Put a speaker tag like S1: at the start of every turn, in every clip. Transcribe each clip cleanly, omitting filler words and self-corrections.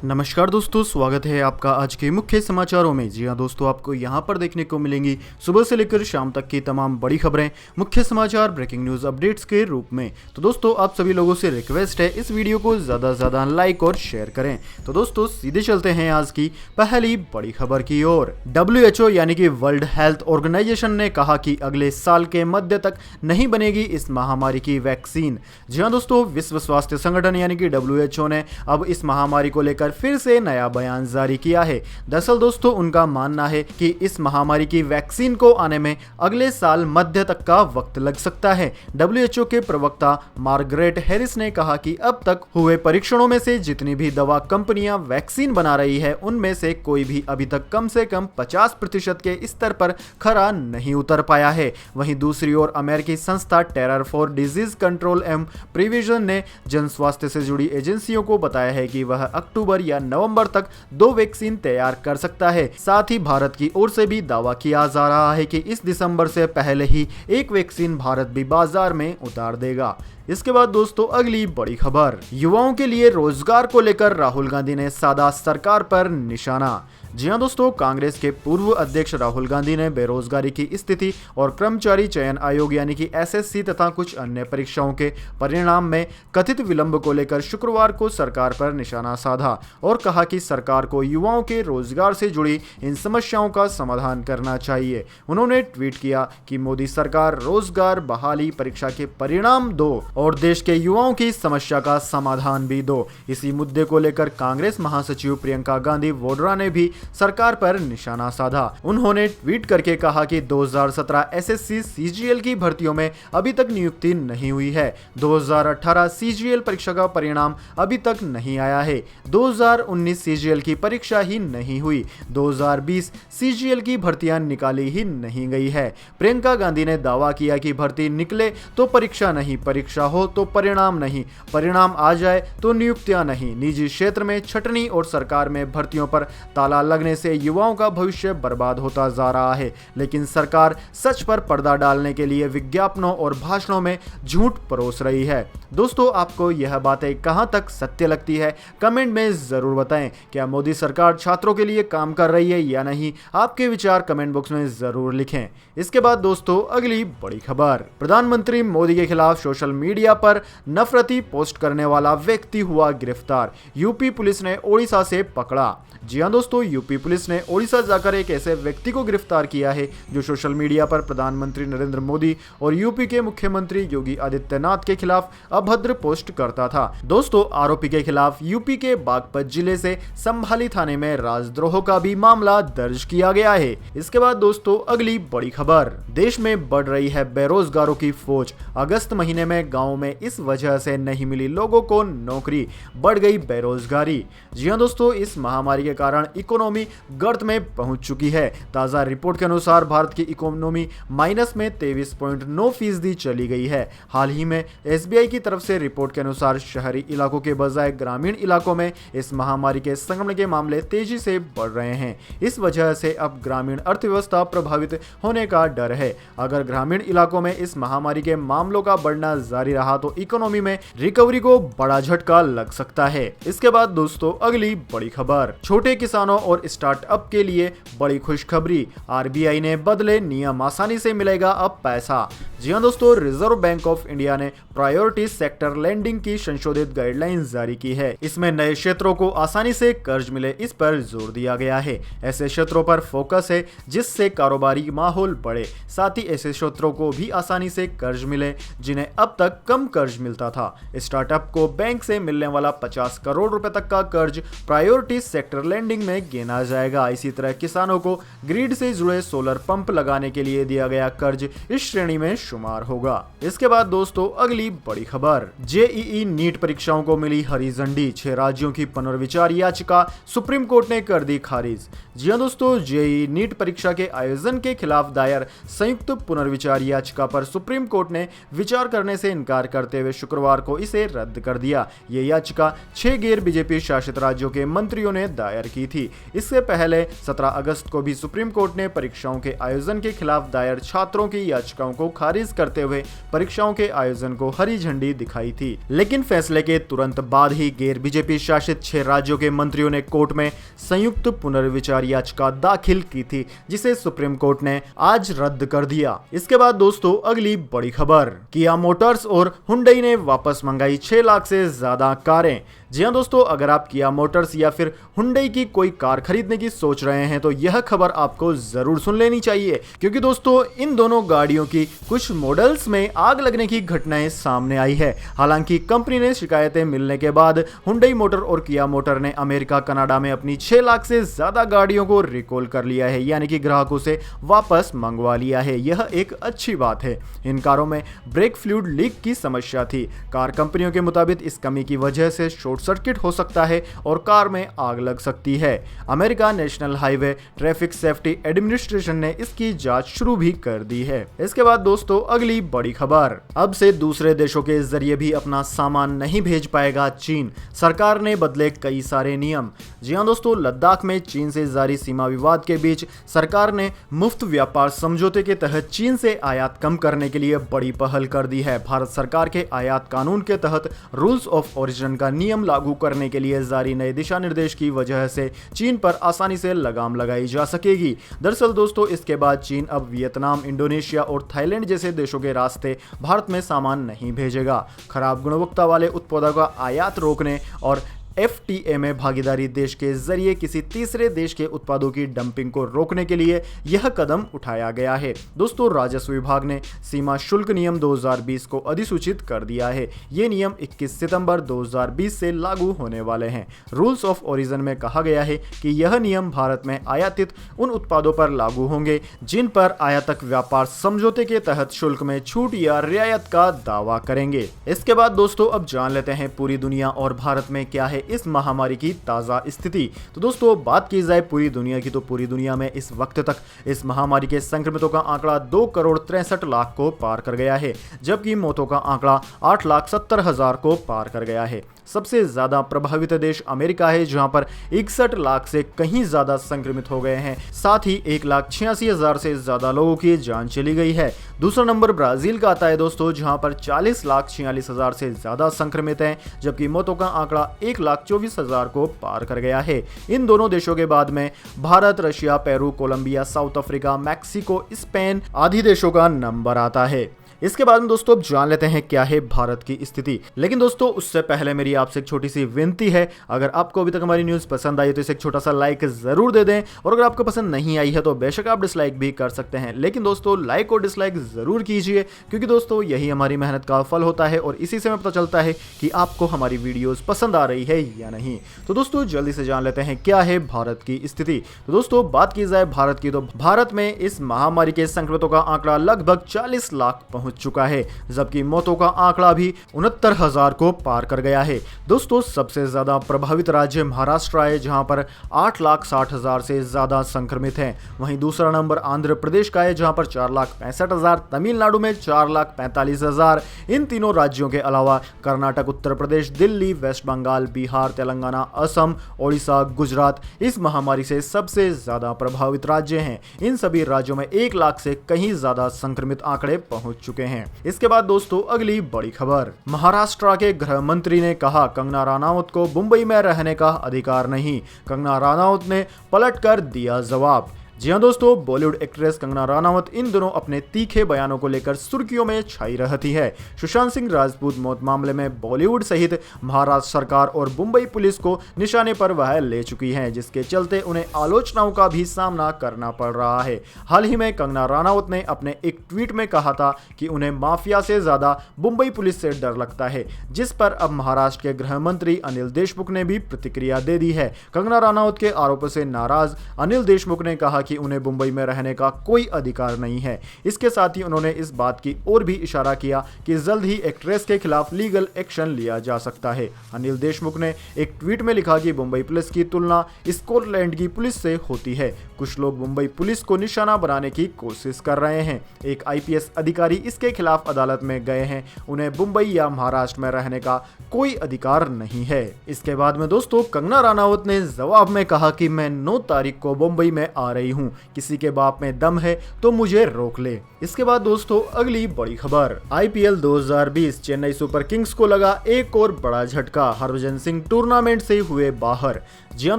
S1: नमस्कार दोस्तों, स्वागत है आपका आज के मुख्य समाचारों में। जी हां दोस्तों, आपको यहां पर देखने को मिलेंगी सुबह से लेकर शाम तक की तमाम बड़ी खबरें, मुख्य समाचार, ब्रेकिंग न्यूज अपडेट्स के रूप में। तो दोस्तों, आप सभी लोगों से रिक्वेस्ट है इस वीडियो को ज़्यादा से ज़्यादा लाइक और शेयर करें। तो दोस्तों, सीधे चलते हैं आज की पहली बड़ी खबर की ओर। WHO यानी कि वर्ल्ड हेल्थ ऑर्गेनाइजेशन ने कहा कि अगले साल के मध्य तक नहीं बनेगी इस महामारी की वैक्सीन। जी हाँ दोस्तों, विश्व स्वास्थ्य संगठन यानी कि WHO ने अब इस महामारी को लेकर फिर से नया बयान जारी किया है। दरअसल दोस्तों, उनका मानना है कि इस महामारी की वैक्सीन को आने में अगले साल मध्य तक का वक्त लग सकता है। WHO के प्रवक्ता मार्गरेट हैरिस ने कहा कि अब तक हुए परीक्षणों में से जितनी भी दवा कंपनियां वैक्सीन बना रही है, उनमें से कोई भी अभी तक कम से कम 50% के स्तर पर खरा नहीं उतर पाया है। वहीं दूसरी ओर अमेरिकी संस्था terror for disease control and prevention ने जन स्वास्थ्य से जुड़ी एजेंसियों को बताया है कि वह अक्टूबर या नवंबर तक 2 वैक्सीन तैयार कर सकता है। साथ ही भारत की ओर से भी दावा किया जा रहा है कि इस दिसंबर से पहले ही एक वैक्सीन भारत भी बाजार में उतार देगा। इसके बाद दोस्तों, अगली बड़ी खबर, युवाओं के लिए रोजगार को लेकर राहुल गांधी ने साधा सरकार पर निशाना। जी हां दोस्तों, कांग्रेस के पूर्व अध्यक्ष राहुल गांधी ने बेरोजगारी की स्थिति और कर्मचारी चयन आयोग यानी कि SSC तथा कुछ अन्य परीक्षाओं के परिणाम में कथित विलंब को लेकर शुक्रवार को सरकार पर निशाना साधा और कहा कि सरकार को युवाओं के रोजगार से जुड़ी इन समस्याओं का समाधान करना चाहिए। उन्होंने ट्वीट किया कि मोदी सरकार रोजगार बहाली परीक्षा के परिणाम दो और देश के युवाओं की समस्या का समाधान भी दो। इसी मुद्दे को लेकर कांग्रेस महासचिव प्रियंका गांधी वाड्रा ने भी सरकार पर निशाना साधा। उन्होंने ट्वीट करके कहा कि 2017 SSC CGL की भर्तियों में अभी तक नियुक्ति नहीं हुई है। 2018 CGL परीक्षा का परिणाम अभी तक नहीं आया है। 2019 CGL की परीक्षा ही नहीं हुई। 2020 CGL की भर्तियां निकाली ही नहीं गई है। प्रियंका गांधी ने दावा किया कि भर्ती निकले तो परीक्षा नहीं, परीक्षा हो तो परिणाम नहीं, परिणाम आ जाए तो नियुक्तियां नहीं। निजी क्षेत्र में छटनी और सरकार में भर्तियों पर ताला लगने से युवाओं का भविष्य बर्बाद होता जा रहा है। लेकिन सरकार सच पर पर्दा डालने के लिए विज्ञापनों और भाषणों में झूठ परोस रही है। दोस्तों, आपको यह बातें कहां तक सत्य लगती है, कमेंट में जरूर बताएं। क्या मोदी सरकार छात्रों के लिए काम कर रही है या नहीं? आपके विचार कमेंट बॉक्स में जरूर लिखें। इसके बाद दोस्तों, अगली बड़ी खबर, प्रधानमंत्री मोदी के खिलाफ सोशल मीडिया पर नफरती पोस्ट करने वाला व्यक्ति हुआ गिरफ्तार। यूपी पुलिस ने ओडिशा से पकड़ा। जी हां दोस्तों, यूपी पुलिस ने ओडिशा जाकर एक ऐसे व्यक्ति को गिरफ्तार किया है जो सोशल मीडिया पर प्रधानमंत्री नरेंद्र मोदी और यूपी के मुख्यमंत्री योगी आदित्यनाथ के खिलाफ अभद्र पोस्ट करता था। दोस्तों, आरोपी के खिलाफ यूपी के बागपत जिले से संभाली थाने में राजद्रोह का भी मामला दर्ज किया गया है। इसके बाद दोस्तों, अगली बड़ी खबर, देश में बढ़ रही है बेरोजगारों की फौज। अगस्त महीने में गाँव में इस वजह से नहीं मिली लोगों को नौकरी, बढ़ गई बेरोजगारी। जी हां दोस्तों, इस महामारी के कारण इकोनॉमी गर्त में पहुंच चुकी है। ताजा रिपोर्ट के अनुसार भारत की इकोनॉमी माइनस में 23.9% चली गई है। हाल ही में SBI की तरफ से रिपोर्ट के अनुसार शहरी इलाकों के बजाय ग्रामीण इलाकों में इस महामारी के संक्रमण के मामले तेजी से बढ़ रहे हैं। इस वजह से अब ग्रामीण अर्थव्यवस्था प्रभावित होने का डर है। अगर ग्रामीण इलाकों में इस महामारी के मामलों का बढ़ना जारी रहा तो इकोनॉमी में रिकवरी को बड़ा झटका लग सकता है। इसके बाद दोस्तों, अगली बड़ी खबर, छोटे किसानों और स्टार्टअप के लिए बड़ी खुशखबरी, RBI ने बदले नियम, आसानी से मिलेगा अब पैसा। जी हां दोस्तों, रिजर्व बैंक ऑफ इंडिया ने प्रायोरिटी सेक्टर लेंडिंग की संशोधित गाइडलाइंस जारी की है। इसमें नए क्षेत्रों को आसानी से कर्ज मिले, इस पर जोर दिया गया है। ऐसे क्षेत्रों पर फोकस है जिससे कारोबारी माहौल बढ़े। साथ ही ऐसे क्षेत्रों को भी आसानी से कर्ज मिले जिन्हें अब तक कम कर्ज मिलता था। स्टार्टअप को बैंक से मिलने वाला 50 करोड़ रुपए तक का कर्ज प्रायोरिटी सेक्टर लेंडिंग में गिना जाएगा। इसी तरह किसानों को ग्रिड से जुड़े सोलर पंप लगाने के लिए दिया गया कर्ज इस श्रेणी में शुमार होगा। इसके बाद दोस्तों, अगली बड़ी खबर, JEE नीट परीक्षाओं को मिली हरी झंडी। 6 राज्यों की पुनर्विचार याचिका सुप्रीम कोर्ट ने कर दी खारिज। जी हां दोस्तों, JEE नीट परीक्षा के आयोजन के खिलाफ दायर संयुक्त पुनर्विचार याचिका पर सुप्रीम कोर्ट ने विचार करने से इनकार करते हुए शुक्रवार को इसे रद्द कर दिया। ये याचिका 6 गैर BJP शासित राज्यों के मंत्रियों ने दायर की थी। इससे पहले 17 अगस्त को भी सुप्रीम कोर्ट ने परीक्षाओं के आयोजन के खिलाफ दायर छात्रों की याचिकाओं को खारिज रिलीज करते हुए परीक्षाओं के आयोजन को हरी झंडी दिखाई थी। लेकिन फैसले के तुरंत बाद ही गैर बीजेपी शासित 6 राज्यों के मंत्रियों ने कोर्ट में संयुक्त पुनर्विचार याचिका दाखिल की थी, जिसे सुप्रीम कोर्ट ने आज रद्द कर दिया। इसके बाद दोस्तों अगली बड़ी खबर, किया मोटर्स और हुंडई ने वापस मंगाई 6 लाख से ज्यादा कारें। जी हाँ दोस्तों, अगर आप किया मोटर्स या फिर हुंडई की कोई कार खरीदने की सोच रहे हैं तो यह खबर आपको जरूर सुन लेनी चाहिए, क्योंकि दोस्तों इन दोनों गाड़ियों की कुछ मॉडल्स में आग लगने की घटनाएं सामने आई है। हालांकि कंपनी ने शिकायतें मिलने के बाद हुंडई मोटर और किया मोटर ने अमेरिका कनाडा में अपनी 6 लाख से ज्यादा गाड़ियों को रिकॉल कर लिया है, यानी कि ग्राहकों से वापस मंगवा लिया है। यह एक अच्छी बात है। इन कारों में ब्रेक फ्लूइड लीक की समस्या थी। कार कंपनियों के मुताबिक इस कमी की वजह से शॉर्ट सर्किट हो सकता है और कार में आग लग सकती है। America national highway traffic safety administration ने इसकी जांच शुरू भी कर दी है। इसके बाद दोस्तों अगली बड़ी खबर, अब से दूसरे देशों के जरिए भी अपना सामान नहीं भेज पाएगा चीन। सरकार ने बदले कई सारे नियम। जी हां दोस्तों, लद्दाख में चीन से जारी सीमा विवाद के बीच सरकार ने मुफ्त व्यापार समझौते के तहत चीन से आयात कम करने के लिए बड़ी पहल कर दी है। भारत सरकार के आयात कानून के तहत रूल्स ऑफ ओरिजिन का नियम लागू करने के लिए जारी नए दिशा निर्देश की वजह से चीन पर आसानी से लगाम लगाई जा सकेगी। दरअसल दोस्तों, इसके बाद चीन अब वियतनाम, इंडोनेशिया और थाईलैंड जैसे देशों के रास्ते भारत में सामान नहीं भेजेगा। खराब गुणवत्ता वाले उत्पादों का आयात रोकने और FTA में भागीदारी देश के जरिए किसी तीसरे देश के उत्पादों की डंपिंग को रोकने के लिए यह कदम उठाया गया है। दोस्तों, राजस्व विभाग ने सीमा शुल्क नियम 2020 को अधिसूचित कर दिया है। ये नियम 21 सितंबर 2020 से लागू होने वाले हैं। रूल्स ऑफ ओरिजिन में कहा गया है कि यह नियम भारत में आयातित उन उत्पादों पर लागू होंगे जिन पर आयातक व्यापार समझौते के तहत शुल्क में छूट या रियायत का दावा करेंगे। इसके बाद दोस्तों अब जान लेते हैं पूरी दुनिया और भारत में क्या है इस महामारी की ताजा स्थिति। तो दोस्तों बात की जाए पूरी दुनिया की, तो पूरी दुनिया में इस वक्त तक इस महामारी के संक्रमितों का आंकड़ा 2,63,00,000 को पार कर गया है, जबकि मौतों का आंकड़ा 8,70,000 को पार कर गया है। सबसे ज्यादा प्रभावित देश अमेरिका है, जहां पर 61 लाख से कहीं ज्यादा संक्रमित हो गए हैं। साथ ही 1,86,000 से ज्यादा लोगों की जान चली गई है। दूसरा नंबर ब्राजील का आता है दोस्तों, जहां पर 40,46,000 से ज्यादा संक्रमित हैं, जबकि मौतों का आंकड़ा 1,24,000 को पार कर गया है। इन दोनों देशों के बाद में Bharat, Russia, Peru, Colombia, South Africa, Mexico, Spain आदि देशों का नंबर आता है। इसके बाद में दोस्तों अब जान लेते हैं क्या है भारत की स्थिति। लेकिन दोस्तों उससे पहले मेरी आपसे एक छोटी सी विनती है, अगर आपको अभी तक हमारी न्यूज़ पसंद आई तो इसे एक छोटा सा लाइक जरूर दे दें, और अगर आपको पसंद नहीं आई है तो बेशक आप डिसलाइक भी कर सकते हैं। लेकिन दोस्तों लाइक और डिसलाइक जरूर कीजिए, क्योंकि दोस्तों यही हमारी मेहनत का फल होता है और इसी से हमें पता चलता है कि आपको हमारी वीडियोस पसंद आ रही है या नहीं। तो दोस्तों जल्दी से जान लेते हैं क्या है भारत की स्थिति। तो दोस्तों बात की जाए भारत की, तो भारत में इस महामारी के संक्रमितों का आंकड़ा लगभग 40 लाख पहुंच चुका है, जबकि मौतों का आंकड़ा भी 69,000 को पार कर गया है। दोस्तों सबसे ज्यादा प्रभावित राज्य महाराष्ट्र है, जहां पर 8,60,000 से ज्यादा संक्रमित हैं। वहीं दूसरा नंबर आंध्र प्रदेश का है, जहां पर 4,65,000, तमिलनाडु में 4,45,000। इन तीनों राज्यों के अलावा कर्नाटक, उत्तर प्रदेश, दिल्ली, वेस्ट बंगाल, बिहार, तेलंगाना, असम, ओडिशा, गुजरात इस महामारी से सबसे ज्यादा प्रभावित राज्य हैं। इन सभी राज्यों में 1 लाख से कहीं ज्यादा संक्रमित आंकड़े पहुंच चुके हैं। इसके बाद दोस्तों अगली बड़ी खबर, महाराष्ट्र के गृह मंत्री ने कहा कंगना रनौत को मुंबई में रहने का अधिकार नहीं। कंगना रनौत ने पलटकर दिया जवाब। जी हाँ दोस्तों, बॉलीवुड एक्ट्रेस कंगना रनौत इन दिनों अपने तीखे बयानों को लेकर सुर्खियों में छाई रहती है। सुशांत सिंह राजपूत मौत मामले में बॉलीवुड सहित महाराष्ट्र सरकार और मुंबई पुलिस को निशाने पर वह ले चुकी हैं, जिसके चलते उन्हें आलोचनाओं का भी सामना करना पड़ रहा है। हाल ही में कंगना रनौत ने अपने एक ट्वीट में कहा था कि उन्हें माफिया से ज्यादा मुंबई पुलिस से डर लगता है, जिस पर अब महाराष्ट्र के गृह मंत्री अनिल देशमुख ने भी प्रतिक्रिया दे दी है। कंगना रनौत के आरोपों से नाराज अनिल देशमुख ने कहा कि उन्हें मुंबई में रहने का कोई अधिकार नहीं है। इसके साथ ही उन्होंने इस बात की ओर भी इशारा किया कि जल्द ही एक्ट्रेस के खिलाफ लीगल एक्शन लिया जा सकता है। अनिल देशमुख ने एक ट्वीट में लिखा कि मुंबई पुलिस की तुलना स्कॉटलैंड की पुलिस से होती है। कुछ लोग मुंबई पुलिस को निशाना बनाने की कोशिश कर रहे हैं। एक IPS अधिकारी इसके खिलाफ अदालत में गए हैं। उन्हें मुंबई या महाराष्ट्र में रहने का कोई अधिकार नहीं है। इसके बाद में दोस्तों कंगना रनौत ने जवाब में कहा कि मैं 9 तारीख को मुंबई में आ रही हूँ, किसी के बाप में दम है तो मुझे रोक ले। इसके बाद दोस्तों अगली बड़ी खबर, आईपीएल 2020 चेन्नई सुपर किंग्स को लगा एक और बड़ा झटका, हरभजन सिंह टूर्नामेंट से हुए बाहर। जी हां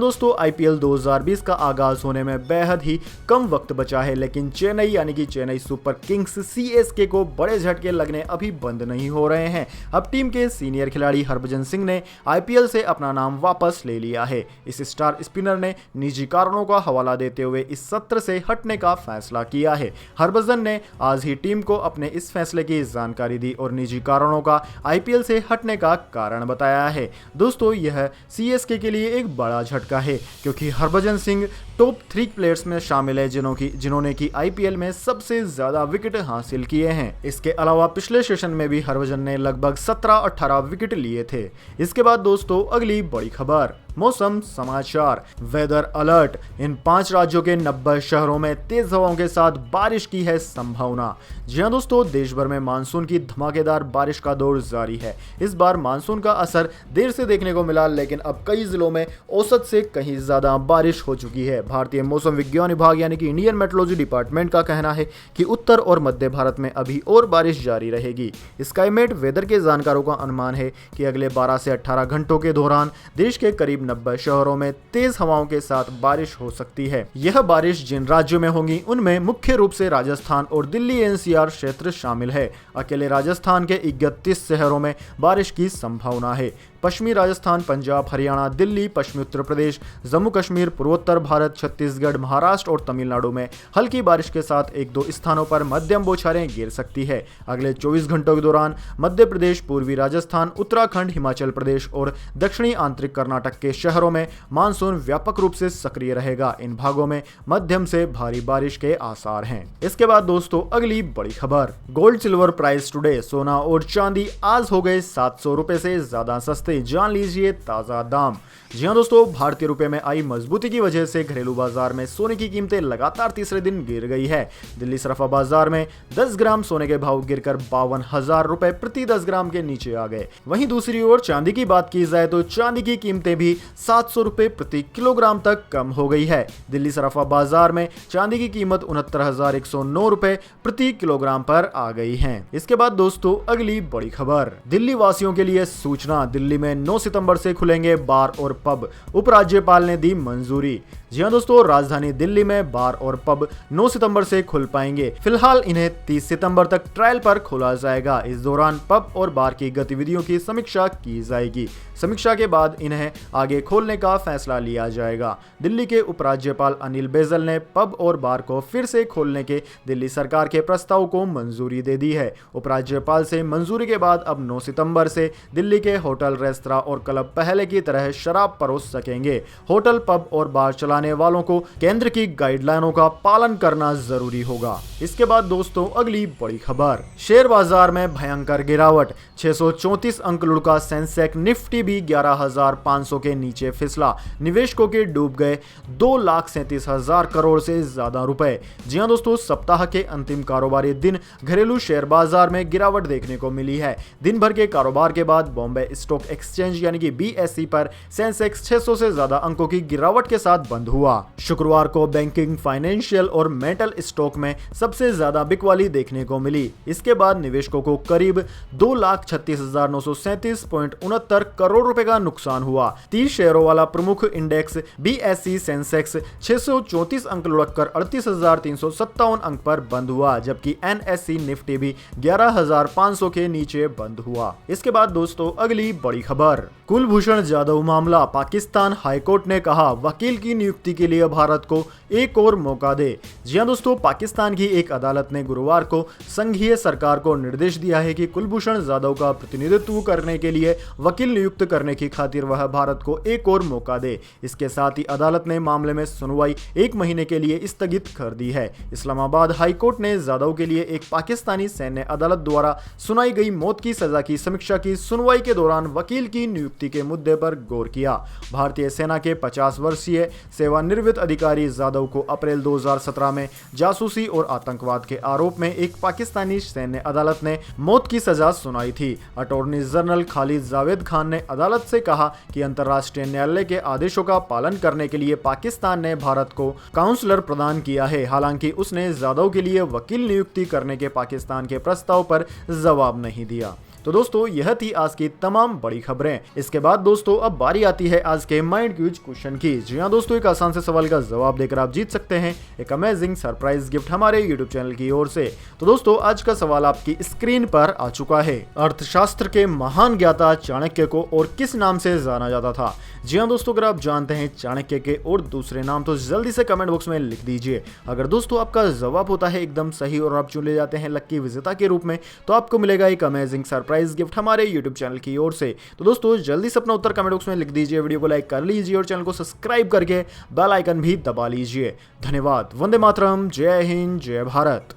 S1: दोस्तों, आईपीएल 2020 का आगाज होने में बेहद ही कम वक्त बचा है, लेकिन चेन्नई यानी कि चेन्नई सुपर किंग्स सीएसके को बड़े झटके लगने अभी बंद नहीं हो रहे हैं। अब टीम के सीनियर खिलाड़ी हरभजन सिंह ने आईपीएल से अपना नाम वापस ले लिया है। इस स्टार स्पिनर ने निजी कारणों का हवाला देते हुए इस सत्र से हटने का फैसला किया है। हरभजन ने आज ही टीम को अपने इस फैसले की जानकारी दी और निजी कारणों का आईपीएल से हटने का कारण बताया है। दोस्तों यह सीएसके के लिए एक बड़ा झटका है, क्योंकि हरभजन सिंह टॉप 3 प्लेयर्स में शामिल है जिन्होंने की आईपीएल में सबसे ज्यादा विकेट हासिल किए हैं। इसके अलावा पिछले सेशन में भी हरभजन ने लगभग 17-18 विकेट लिए थे। इसके बाद दोस्तों अगली बड़ी खबर, मौसम समाचार, वेदर अलर्ट, इन 5 राज्यों के 90 शहरों में तेज हवाओं के साथ बारिश की है संभावना। जी हां दोस्तों, देश भर में मानसून की धमाकेदार बारिश का दौर जारी है। इस बार मानसून का असर देर से देखने को मिला, लेकिन अब कई जिलों में औसत से कहीं ज्यादा बारिश हो चुकी है। भारतीय मौसम विज्ञान विभाग यानी कि इंडियन मेट्रोलॉजी डिपार्टमेंट का कहना है कि उत्तर और मध्य भारत में अभी और बारिश जारी रहेगी। स्काईमेट वेदर के जानकारों का अनुमान है कि अगले 12 से 18 घंटों के दौरान देश के करीब 90 शहरों में तेज हवाओं के साथ बारिश हो सकती है। यह बारिश जिन राज्यों में होगी उनमें मुख्य रूप से राजस्थान और दिल्ली एनसीआर क्षेत्र शामिल है। अकेले राजस्थान के 31 शहरों में बारिश की संभावना है। पश्चिमी राजस्थान, पंजाब, हरियाणा, दिल्ली, पश्चिमी उत्तर प्रदेश, जम्मू कश्मीर, पूर्वोत्तर भारत, छत्तीसगढ़, महाराष्ट्र और तमिलनाडु में हल्की बारिश के साथ 1-2 स्थानों पर मध्यम बौछारें गिर सकती है। अगले 24 घंटों के दौरान मध्य प्रदेश, पूर्वी राजस्थान, उत्तराखंड, हिमाचल प्रदेश और दक्षिणी आंतरिक कर्नाटक के शहरों में मानसून व्यापक रूप से सक्रिय रहेगा। इन भागों में मध्यम से भारी बारिश के आसार हैं। इसके बाद दोस्तों अगली बड़ी खबर, गोल्ड सिल्वर प्राइस टुडे, सोना और चांदी आज हो गए 700 रुपए से ज्यादा सस्ते, जान लीजिए ताजा दाम। जी हां दोस्तों, भारतीय रुपए में आई मजबूती की वजह से घरेलू बाजार में सोने की कीमतें लगातार तीसरे दिन गिर गई है। दिल्ली सराफा बाजार में 10 ग्राम सोने के भाव गिरकर 52,000 रुपए प्रति 10 ग्राम के नीचे आ गए। वहीं दूसरी ओर चांदी की बात की जाए तो चांदी की कीमतें भी 700 रुपए प्रति किलोग्राम तक कम हो गई है। दिल्ली सराफा बाजार में चांदी की कीमत 69,109 रुपए प्रति किलोग्राम पर आ गई है। इसके बाद दोस्तों अगली बड़ी खबर, दिल्ली वासियों के लिए सूचना, दिल्ली में 9 सितंबर से खुलेंगे बार और पब, उपराज्यपाल ने दी मंजूरी। जी हां दोस्तों, राजधानी दिल्ली में बार और पब 9 सितंबर से खुल पाएंगे। फिलहाल इन्हें 30 सितंबर तक ट्रायल पर खोला जाएगा। इस दौरान पब और बार की गतिविधियों की समीक्षा की जाएगी। समीक्षा के बाद इन्हें आगे खोलने का फैसला लिया जाएगा। दिल्ली के उपराज्यपाल अनिल बैजल ने पब और बार को फिर से खोलने के दिल्ली सरकार के प्रस्ताव को मंजूरी दे दी है। उपराज्यपाल से मंजूरी के बाद अब 9 सितंबर से दिल्ली के होटल, रेस्तरां और क्लब पहले की तरह शराब परोस सकेंगे। होटल, पब और बार चलाने वालों को केंद्र की गाइडलाइनों का पालन करना जरूरी होगा। इसके बाद दोस्तों अगली बड़ी खबर, शेयर बाजार में भयंकर गिरावट, 634 अंक लुढ़का सेंसेक्स, निफ्टी भी 11,500 के नीचे फिसला। निवेशकों के डूब गए 2,37,000 करोड़ से ज्यादा रुपए। जी हां दोस्तों, सप्ताह के अंतिम कारोबारी दिन घरेलू शेयर बाजार में गिरावट देखने को मिली है। दिन भर के कारोबार के बाद बॉम्बे स्टॉक एक्सचेंज यानी कि बीएसई पर सेंसेक्स 600 से ज्यादा अंकों की गिरावट के साथ बंद हुआ। शुक्रवार को बैंकिंग, फाइनेंशियल और मेटल स्टॉक में सबसे ज्यादा बिकवाली देखने को मिली। इसके बाद निवेशकों को करीब 2,36,937.69 करोड़ रुपए का नुकसान हुआ। 30 शेयरों वाला प्रमुख इंडेक्स बीएसई सेंसेक्स 634 अंक लुढ़ककर 38,357 अंक पर बंद हुआ, जबकि एनएसई निफ्टी भी 11,500 के नीचे बंद हुआ। इसके बाद दोस्तों अगली बड़ी खबर, कुलभूषण जाधव मामला, पाकिस्तान हाईकोर्ट ने कहा वकील की नियुक्ति के लिए भारत को एक और मौका दे। जी हां दोस्तों, पाकिस्तान की एक अदालत ने गुरुवार को संघीय सरकार को निर्देश दिया है कि कुलभूषण जाधव का प्रतिनिधित्व करने के लिए वकील नियुक्त करने की खातिर वह भारत को एक और मौका दे। इसके साथ ही अदालत ने मामले में सुनवाई 1 महीने के लिए स्थगित कर दी है। इस्लामाबाद हाईकोर्ट ने जाधव के लिए एक पाकिस्तानी सैन्य अदालत द्वारा सुनाई गई मौत की सजा की समीक्षा की सुनवाई के दौरान वकील की नियुक्ति के मुद्दे पर गौर किया। भारतीय सेना के 50 वर्षीय से सेवानिवृत्त अधिकारी जाधव को अप्रैल 2017 में जासूसी और आतंकवाद के आरोप में एक पाकिस्तानी सैन्य अदालत ने मौत की सजा सुनाई थी। अटॉर्नी जनरल खालिद जावेद खान ने अदालत से कहा कि अंतर्राष्ट्रीय न्यायालय के आदेशों का पालन करने के लिए पाकिस्तान ने भारत को काउंसलर प्रदान किया है। हालांकि उसने जाधव के लिए वकील नियुक्ति करने के पाकिस्तान के प्रस्ताव पर जवाब नहीं दिया। तो दोस्तों यह थी आज की तमाम बड़ी खबरें। इसके बाद दोस्तों अब बारी आती है आज के माइंड क्यूज क्वेश्चन की। जी हाँ दोस्तों, एक आसान से सवाल का जवाब देकर आप जीत सकते हैं एक अमेजिंग सरप्राइज गिफ्ट हमारे यूट्यूब चैनल की ओर से। तो दोस्तों आज का सवाल आपकी स्क्रीन पर आ चुका है। अर्थशास्त्र के महान ज्ञाता चाणक्य को और किस नाम से जाना जाता था? जी हाँ दोस्तों, अगर आप जानते हैं चाणक्य के और दूसरे नाम तो जल्दी से कमेंट बॉक्स में लिख दीजिए। अगर दोस्तों आपका जवाब होता है एकदम सही और आप चुने जाते हैं लक्की विजेता के रूप में, तो आपको मिलेगा एक अमेजिंग सरप्राइज गिफ्ट हमारे YouTube चैनल की ओर से। तो दोस्तों जल्दी से अपना उत्तर कमेंट बॉक्स में लिख दीजिए, वीडियो को लाइक कर लीजिए और चैनल को सब्सक्राइब करके बेल आइकन भी दबा लीजिए। धन्यवाद। वंदे मातरम। जय हिंद, जय भारत।